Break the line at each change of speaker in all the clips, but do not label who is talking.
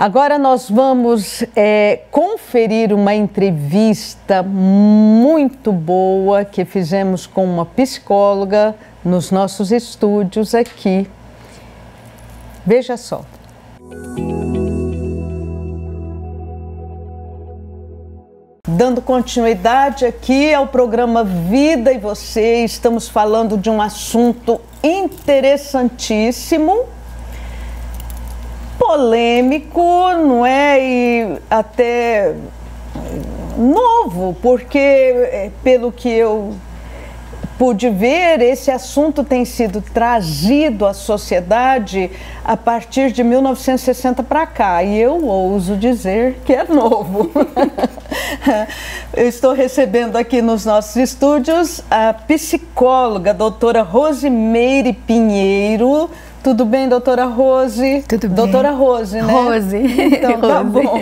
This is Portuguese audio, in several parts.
Agora nós vamos conferir uma entrevista muito boa que fizemos com uma psicóloga nos nossos estúdios aqui. Veja só. Dando continuidade aqui ao programa Vida e Você, estamos falando de um assunto interessantíssimo, polêmico, não é? E até novo, porque pelo que eu pude ver, esse assunto tem sido trazido à sociedade a partir de 1960 para cá, e eu ouso dizer que é novo. Eu estou recebendo aqui nos nossos estúdios a psicóloga, a doutora Rosimeire Pinheiro. Tudo bem, doutora Rose?
Tudo bem.
Doutora Rose, né?
Rose.
Então, tá bom.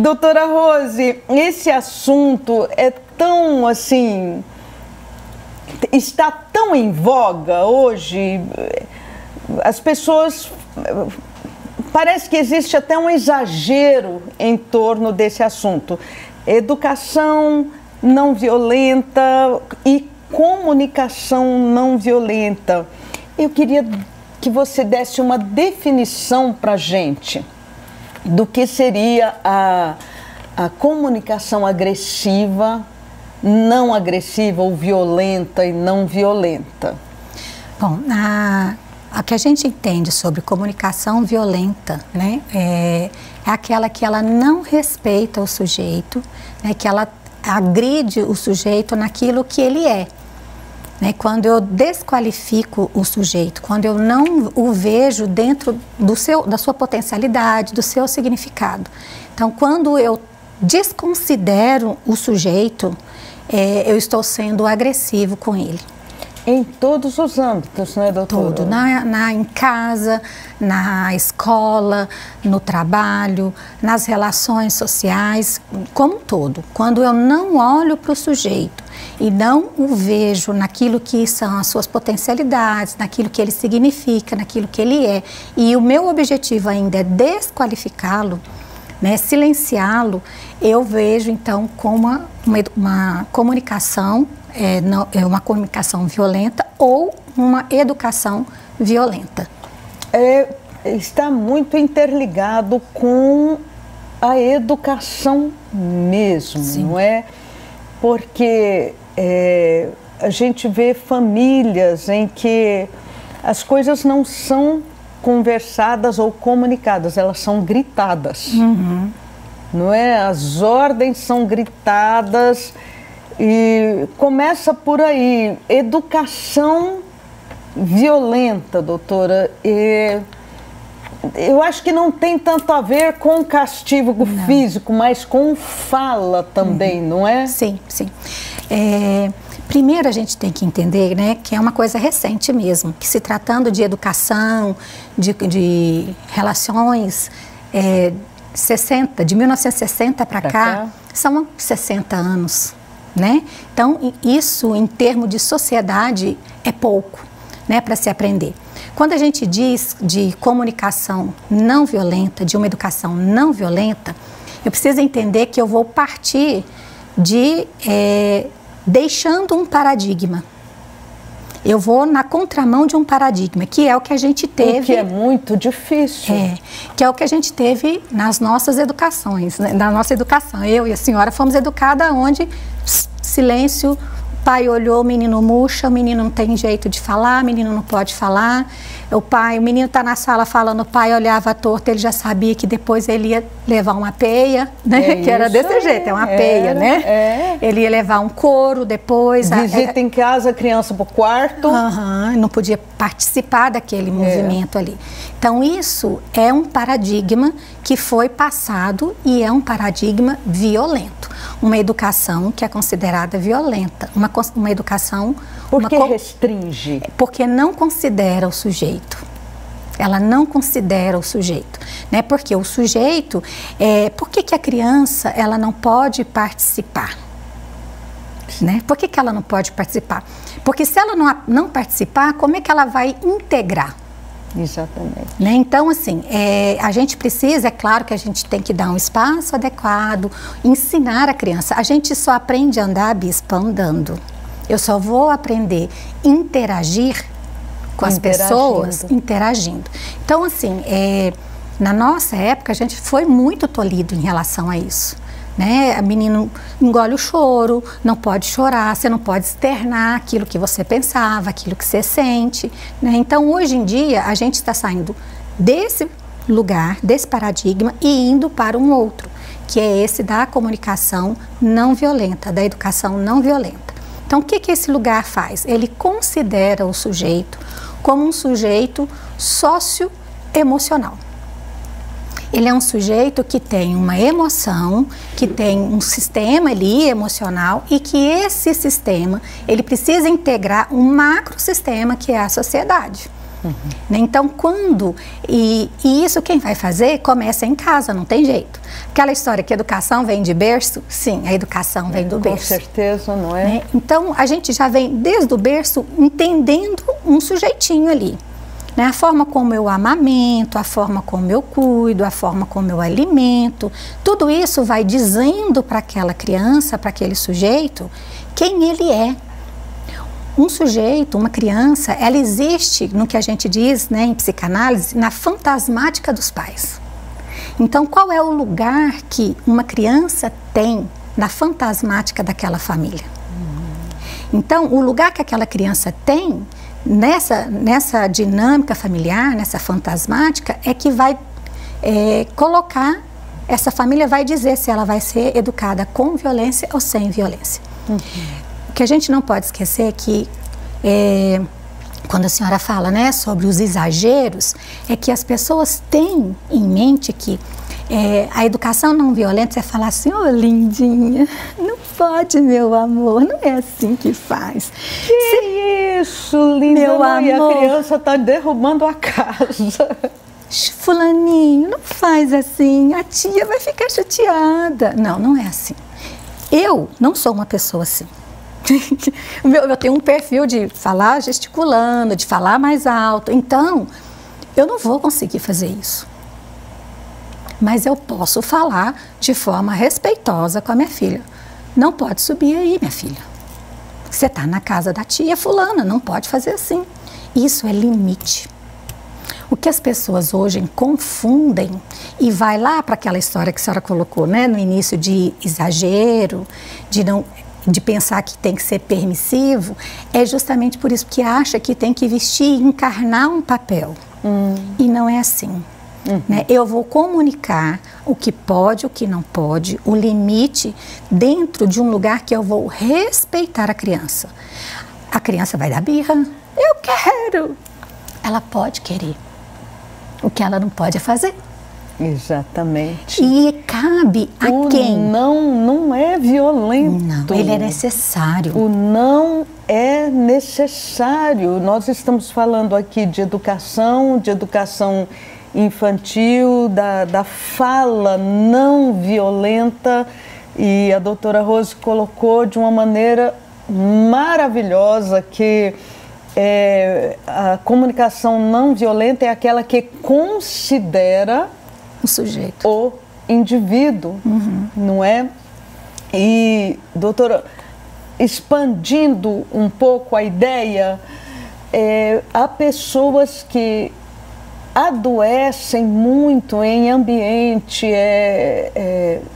Doutora Rose, esse assunto é tão, assim, está tão em voga hoje, as pessoas, parece que existe até um exagero em torno desse assunto. Educação não violenta e comunicação não violenta. Eu queria que você desse uma definição para a gente do que seria a comunicação agressiva, não agressiva ou violenta e não violenta.
Bom, a que a gente entende sobre comunicação violenta, né, é aquela que ela não respeita o sujeito, né, que ela agride o sujeito naquilo que ele é. Né, quando eu desqualifico o sujeito, quando eu não o vejo dentro da sua potencialidade, do seu significado. Então, quando eu desconsidero o sujeito, eu estou sendo agressivo com ele.
Em todos os âmbitos, né, doutora?
Tudo, em casa, na escola, no trabalho, nas relações sociais, como um todo. Quando eu não olho para o sujeito e não o vejo naquilo que são as suas potencialidades, naquilo que ele significa, naquilo que ele é, e o meu objetivo ainda é desqualificá-lo, né, silenciá-lo, eu vejo então como uma comunicação, uma comunicação violenta ou uma educação violenta.
Está muito interligado com a educação mesmo, sim, não é? Porque a gente vê famílias em que as coisas não são conversadas ou comunicadas, elas são gritadas.
Uhum.
Não é? As ordens são gritadas e começa por aí. Educação violenta, doutora. Eu acho que não tem tanto a ver com castigo físico, mas com fala também, não é?
Sim, sim. Primeiro a gente tem que entender, né, que é uma coisa recente mesmo, que se tratando de educação, de relações, de 1960 para cá, são 60 anos, né? Então, isso em termos de sociedade é pouco, né, para se aprender. Quando a gente diz de comunicação não violenta, de uma educação não violenta, eu preciso entender que eu vou partir de deixando um paradigma. Eu vou na contramão de um paradigma, que é o que a gente teve...
O que é muito difícil.
Que é o que a gente teve nas nossas educações, né? Na nossa educação. Eu e a senhora fomos educadas onde silêncio, o pai olhou, o menino murcha, o menino não tem jeito de falar, o menino não pode falar. O menino está na sala falando, o pai olhava torto, ele já sabia que depois ele ia levar uma peia, né? Que era desse jeito, uma peia, né? Ele ia levar um couro depois.
Visita em casa, a criança para o quarto.
Não podia participar daquele movimento ali. Então, isso é um paradigma que foi passado e é um paradigma violento. Uma educação que é considerada violenta, uma educação...
Por que restringe?
Porque não considera o sujeito. Ela não considera o sujeito, né? Porque o sujeito, por que a criança ela não pode participar? Né? Por que ela não pode participar? Porque se ela não participar, como é que ela vai integrar?
Exatamente.
Né? Então, assim, a gente precisa, é claro que a gente tem que dar um espaço adequado, ensinar a criança. A gente só aprende a andar, bispa, andando. Eu só vou aprender a interagir com as pessoas interagindo. Então, assim, na nossa época, a gente foi muito tolhido em relação a isso. Né? A menina engole o choro, não pode chorar, você não pode externar aquilo que você pensava, aquilo que você sente. Né? Então, hoje em dia, a gente está saindo desse lugar, desse paradigma e indo para um outro, que é esse da comunicação não violenta, da educação não violenta. Então, o que esse lugar faz? Ele considera o sujeito como um sujeito socioemocional. Ele é um sujeito que tem uma emoção, que tem um sistema ali emocional e que esse sistema, ele precisa integrar um macrosistema que é a sociedade. Então, e isso quem vai fazer começa em casa, não tem jeito. Aquela história que a educação vem de berço, sim, a educação vem do berço.
Com certeza, não é?
Então, a gente já vem desde o berço entendendo um sujeitinho ali. Né? A forma como eu amamento, a forma como eu cuido, a forma como eu alimento, tudo isso vai dizendo para aquela criança, para aquele sujeito, quem ele é. Um sujeito, uma criança, ela existe no que a gente diz, né, em psicanálise, na fantasmática dos pais. Então, qual é o lugar que uma criança tem na fantasmática daquela família? Então, o lugar que aquela criança tem nessa dinâmica familiar, nessa fantasmática, é que vai colocar, essa família vai dizer se ela vai ser educada com violência ou sem violência. O que a gente não pode esquecer é que, quando a senhora fala, né, sobre os exageros, é que as pessoas têm em mente que a educação não violenta é falar assim, ô lindinha, não pode, meu amor, não é assim que faz.
Que isso, linda,
meu amor.
E a criança está derrubando a casa.
Fulaninho, não faz assim, a tia vai ficar chateada. Não, não é assim. Eu não sou uma pessoa assim. Eu tenho um perfil de falar gesticulando, de falar mais alto, então eu não vou conseguir fazer isso. Mas eu posso falar de forma respeitosa com a minha filha. Não pode subir aí, minha filha. Você está na casa da tia fulana, não pode fazer assim. Isso é limite. O que as pessoas hoje confundem e vai lá para aquela história que a senhora colocou, né, no início, de exagero, de pensar que tem que ser permissivo, é justamente por isso que acha que tem que vestir e encarnar um papel. E não é assim. Né? Eu vou comunicar o que pode, o que não pode, o limite dentro de um lugar que eu vou respeitar a criança. A criança vai dar birra, eu quero. Ela pode querer. O que ela não pode é fazer.
Exatamente.
E cabe a quem?
Não é violento.
Não, ele é necessário.
O não é necessário. Nós estamos falando aqui de educação infantil, da fala não violenta, e a doutora Rose colocou de uma maneira maravilhosa que a comunicação não violenta é aquela que considera
o sujeito,
o indivíduo, não é? E, doutora, expandindo um pouco a ideia, há pessoas que adoecem muito em ambiente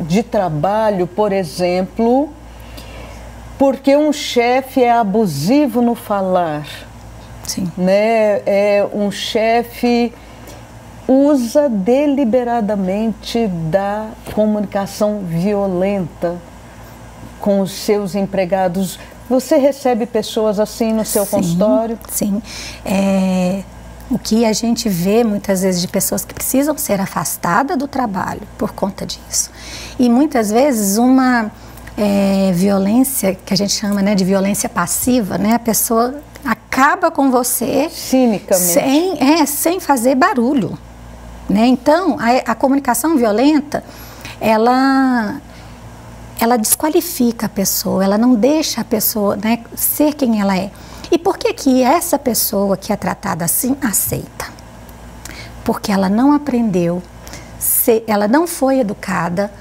de trabalho, por exemplo, porque um chefe é abusivo no falar.
Sim.
Né? Um chefe usa deliberadamente da comunicação violenta com os seus empregados. Você recebe pessoas assim no seu consultório?
Sim. O que a gente vê muitas vezes de pessoas que precisam ser afastadas do trabalho por conta disso. E muitas vezes uma violência, que a gente chama, né, de violência passiva, né? A pessoa acaba com você
cinicamente,
sem fazer barulho. Né? Então, a comunicação violenta, ela desqualifica a pessoa, ela não deixa a pessoa, né, ser quem ela é. E por que essa pessoa que é tratada assim aceita? porque ela não aprendeu, ela não foi educada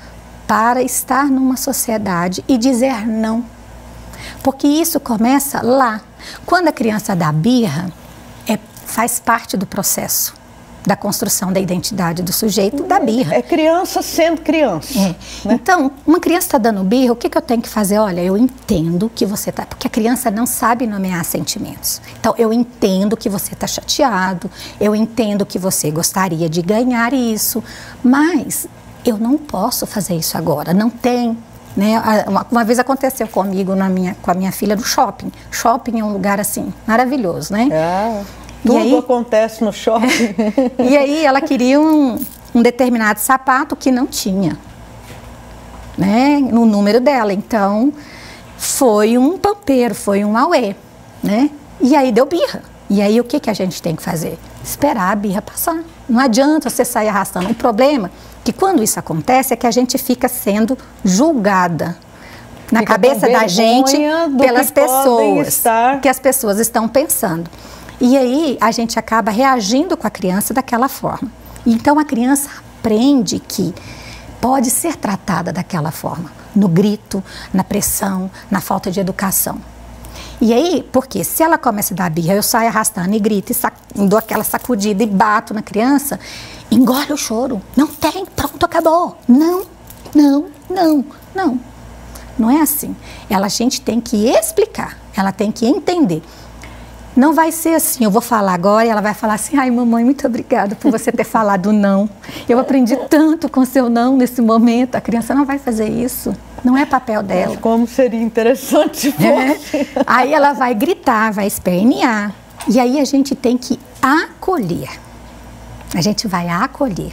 para estar numa sociedade e dizer não. Porque isso começa lá. Quando a criança dá birra, faz parte do processo da construção da identidade do sujeito, da birra.
É criança sendo criança.
É.
Né?
Então, uma criança está dando birra, o que eu tenho que fazer? Olha, eu entendo que você está... Porque a criança não sabe nomear sentimentos. Então, eu entendo que você está chateado, eu entendo que você gostaria de ganhar isso, mas eu não posso fazer isso agora, não tem... Né? Uma vez aconteceu comigo com a minha filha no shopping. Shopping é um lugar assim, maravilhoso, né?
Tudo acontece no shopping.
E aí ela queria um determinado sapato que não tinha, né, no número dela. Então, foi um pampeiro, foi um auê, né? E aí deu birra. E aí o que a gente tem que fazer? Esperar a birra passar. Não adianta você sair arrastando. O problema é que quando isso acontece é que a gente fica sendo julgada na cabeça da gente pelas pessoas, que as pessoas estão pensando. E aí a gente acaba reagindo com a criança daquela forma. Então a criança aprende que pode ser tratada daquela forma, no grito, na pressão, na falta de educação. E aí, porque se ela começa a dar birra, eu saio arrastando e grito, e dou aquela sacudida e bato na criança, engole o choro. Não tem, pronto, acabou. Não, não, não, não. Não é assim. A gente tem que explicar, ela tem que entender. Não vai ser assim, eu vou falar agora e ela vai falar assim, ai mamãe, muito obrigada por você ter falado não. Eu aprendi tanto com seu não nesse momento. A criança não vai fazer isso, não é papel dela.
Como seria interessante se fosse.
Aí ela vai gritar, vai espernear. E aí a gente tem que acolher. A gente vai acolher.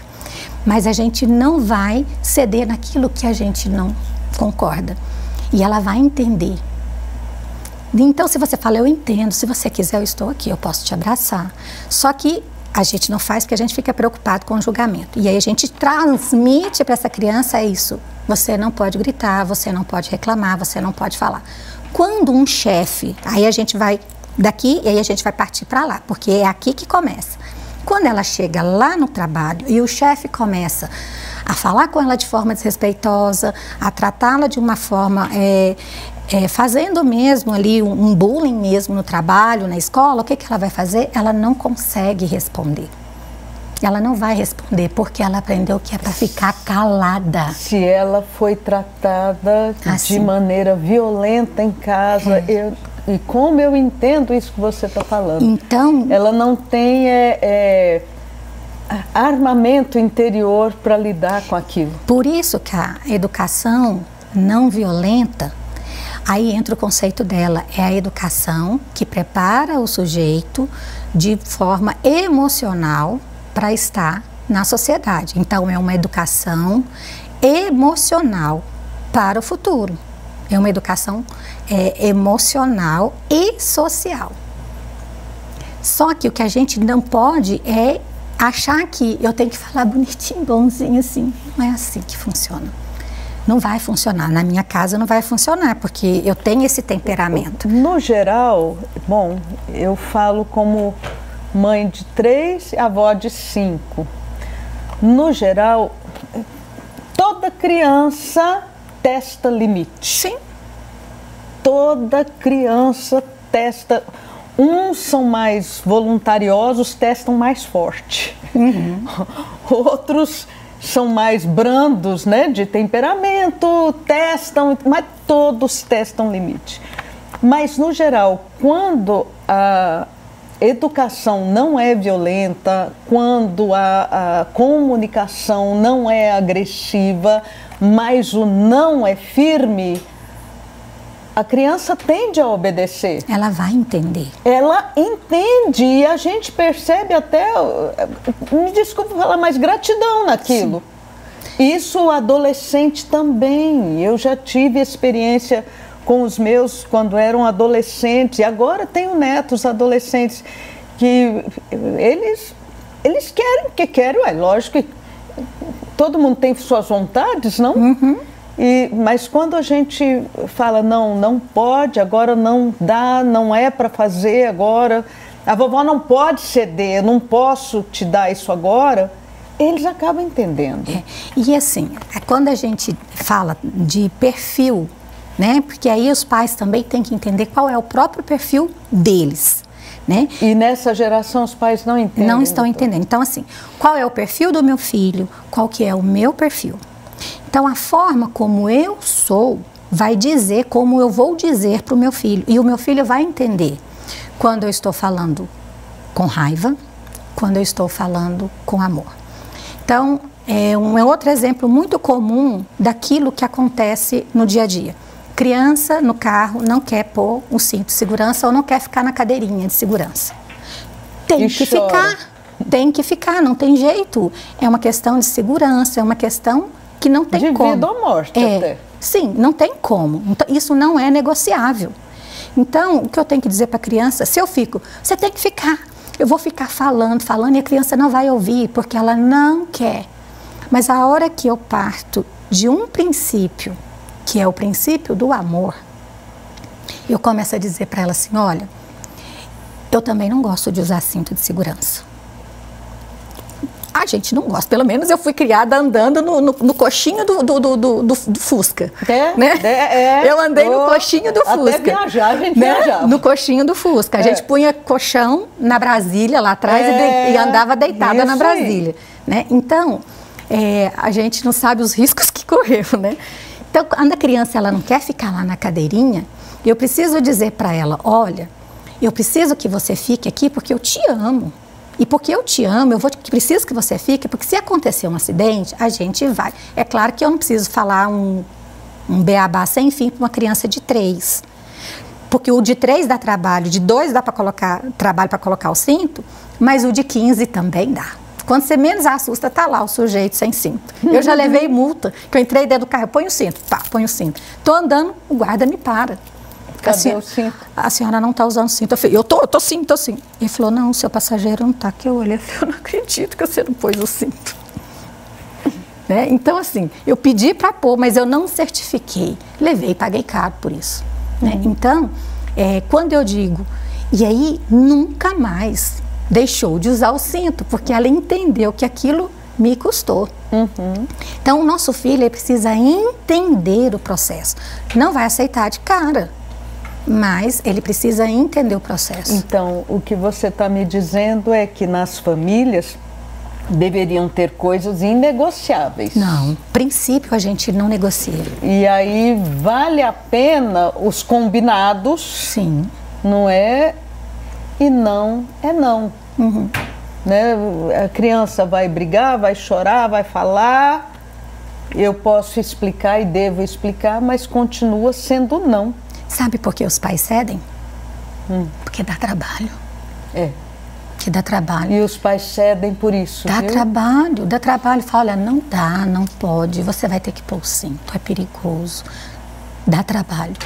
Mas a gente não vai ceder naquilo que a gente não concorda. E ela vai entender. Então, se você fala, eu entendo, se você quiser, eu estou aqui, eu posso te abraçar. Só que a gente não faz porque a gente fica preocupado com o julgamento. E aí a gente transmite para essa criança isso. Você não pode gritar, você não pode reclamar, você não pode falar. Quando um chefe, aí a gente vai daqui e aí a gente vai partir para lá, porque é aqui que começa. Quando ela chega lá no trabalho e o chefe começa a falar com ela de forma desrespeitosa, a tratá-la de uma forma... fazendo mesmo ali um bullying mesmo no trabalho, na escola, o que ela vai fazer? Ela não consegue responder. Ela não vai responder porque ela aprendeu que é para ficar calada.
Se ela foi tratada de maneira violenta em casa, e como eu entendo isso que você está falando.
Então,
ela não tem armamento interior para lidar com aquilo.
Por isso que a educação não violenta, aí entra o conceito dela, é a educação que prepara o sujeito de forma emocional para estar na sociedade. Então, é uma educação emocional para o futuro. É uma educação emocional e social. Só que o que a gente não pode é achar que eu tenho que falar bonitinho, bonzinho assim. Não é assim que funciona. Não vai funcionar. Na minha casa não vai funcionar, porque eu tenho esse temperamento.
No geral, bom, eu falo como mãe de 3 e avó de 5. No geral, toda criança testa limite.
Sim.
Toda criança testa. Uns são mais voluntariosos, testam mais forte.
Uhum.
Outros são mais brandos, né, de temperamento, testam, mas todos testam limite. Mas, no geral, quando a educação não é violenta, quando a comunicação não é agressiva, mas o não é firme, a criança tende a obedecer.
Ela vai entender.
Ela entende e a gente percebe até, me desculpa falar, mas gratidão naquilo. Sim. Isso o adolescente também. Eu já tive experiência com os meus quando eram adolescentes, e agora tenho netos adolescentes que eles querem, porque querem, lógico que todo mundo tem suas vontades, não?
Uhum.
Mas quando a gente fala, não pode, agora não dá, não é para fazer agora, a vovó não pode ceder, eu não posso te dar isso agora, eles acabam entendendo.
E assim, quando a gente fala de perfil, né? Porque aí os pais também têm que entender qual é o próprio perfil deles, né?
E nessa geração os pais não entendem.
Não estão entendendo. Então, assim, qual é o perfil do meu filho, qual que é o meu perfil. Então, a forma como eu sou vai dizer como eu vou dizer para o meu filho. E o meu filho vai entender quando eu estou falando com raiva, quando eu estou falando com amor. Então, um outro exemplo muito comum daquilo que acontece no dia a dia. Criança no carro não quer pôr um cinto de segurança ou não quer ficar na cadeirinha de segurança. Tem que ficar, não tem jeito. É uma questão de segurança, é uma questão que não tem como.
De vida ou morte até.
Sim, não tem como. Então, isso não é negociável. Então, o que eu tenho que dizer para a criança, se eu fico, você tem que ficar. Eu vou ficar falando e a criança não vai ouvir, porque ela não quer. Mas a hora que eu parto de um princípio, que é o princípio do amor, eu começo a dizer para ela assim, olha, eu também não gosto de usar cinto de segurança. A gente não gosta, pelo menos eu fui criada andando no coxinho do Fusca. Né? Eu andei no coxinho do Fusca.
Até viajar, a gente viajava.
No coxinho do Fusca. A gente punha colchão na Brasília lá atrás e andava deitada na Brasília. Né? Então, a gente não sabe os riscos que correu, né? Então, quando a criança ela não quer ficar lá na cadeirinha, eu preciso dizer para ela, olha, eu preciso que você fique aqui porque eu te amo. E porque eu te amo, preciso que você fique, porque se acontecer um acidente, a gente vai. É claro que eu não preciso falar um beabá sem fim para uma criança de 3. Porque o de 3 dá trabalho, de 2 dá trabalho para colocar o cinto, mas o de 15 também dá. Quando você menos assusta, tá lá o sujeito sem cinto. Eu já levei multa, que eu entrei dentro do carro, põe o cinto, pá, põe o cinto. Tô andando, o guarda me para.
Cadê o cinto?
A senhora não está usando cinto. Eu falei, eu tô sim. Ele falou, não, seu passageiro não está. Que eu olhei, eu não acredito que você não pôs o cinto. Né? Então, assim, eu pedi para pôr, mas eu não certifiquei. Levei e paguei caro por isso. Né? Então, quando eu digo, e aí nunca mais deixou de usar o cinto, porque ela entendeu que aquilo me custou. Então, o nosso filho ele precisa entender o processo. Não vai aceitar de cara. Mas ele precisa entender o processo.
Então, o que você está me dizendo é que nas famílias deveriam ter coisas inegociáveis.
Não, princípio a gente não negocia.
E aí vale a pena os combinados.
Sim.
Não é e não é não. Né? A criança vai brigar, vai chorar, vai falar. Eu posso explicar e devo explicar, mas continua sendo não.
Sabe por que os pais cedem? Porque dá trabalho. Que dá trabalho.
E os pais cedem por isso,
Dá
viu?
dá trabalho. Fala, olha, não dá, não pode, você vai ter que pôr o cinto, é perigoso. Dá trabalho.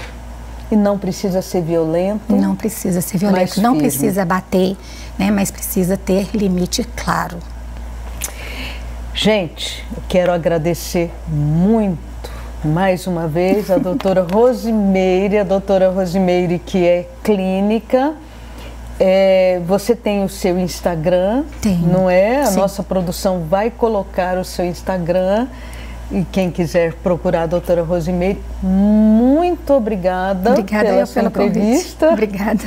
E não precisa ser violento.
Não precisa ser violento, não precisa bater, né? Mas precisa ter limite claro.
Gente, eu quero agradecer muito mais uma vez a doutora Rosimeire, que é clínica. Você tem o seu Instagram, não é? A nossa produção vai colocar o seu Instagram. E quem quiser procurar a doutora Rosimeire, muito obrigada pela sua entrevista.
Obrigada.